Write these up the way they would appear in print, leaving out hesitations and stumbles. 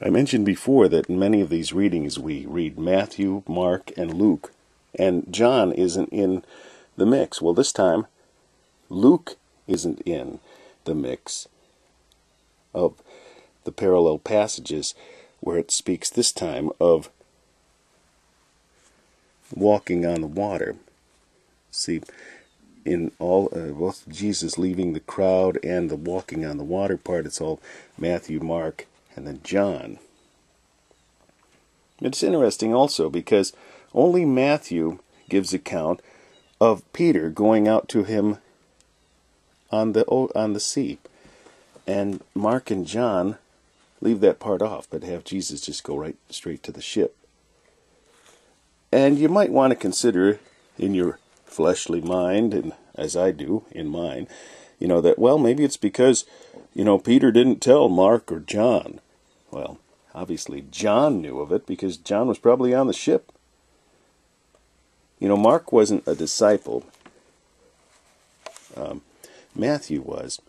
I mentioned before that in many of these readings we read Matthew, Mark, and Luke, and John isn't in the mix. Well, this time, Luke isn't in the mix of the parallel passages where it speaks this time of walking on the water. See, in all both Jesus leaving the crowd and the walking on the water part, it's all Matthew, Mark, and then John. It's interesting also because only Matthew gives account of Peter going out to him on the sea, and Mark and John leave that part off, but have Jesus just go right straight to the ship. And you might want to consider in your fleshly mind, and as I do in mine, that, well, maybe it's because, Peter didn't tell Mark or John. Well, obviously John knew of it because John was probably on the ship. Mark wasn't a disciple. Matthew was.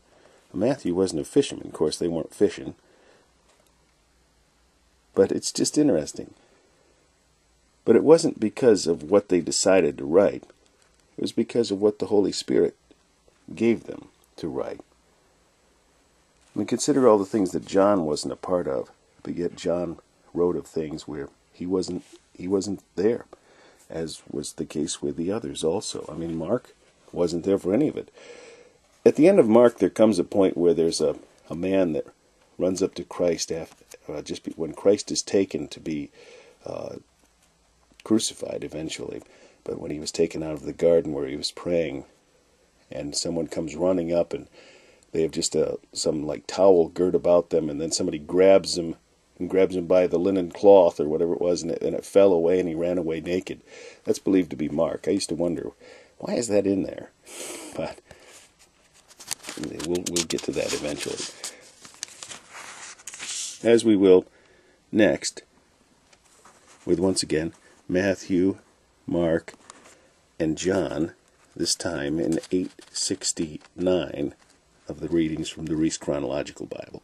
Matthew wasn't a fisherman. Of course, they weren't fishing. But it's just interesting. But it wasn't because of what they decided to write. It was because of what the Holy Spirit gave them to write. Consider all the things that John wasn't a part of, but yet John wrote of things where he wasn't there, as was the case with the others also. Mark wasn't there for any of it. At the end of Mark, there comes a point where there's a man that runs up to Christ when Christ is taken to be crucified eventually. But when he was taken out of the garden where he was praying, and someone comes running up and they have just some towel girt about them, and then somebody grabs him by the linen cloth or whatever it was, and it fell away, and he ran away naked. That's believed to be Mark. I used to wonder, why is that in there? But we'll get to that eventually, as we will next with, once again, Matthew, Mark, and John, this time in 869 of the readings from the Reese Chronological Bible.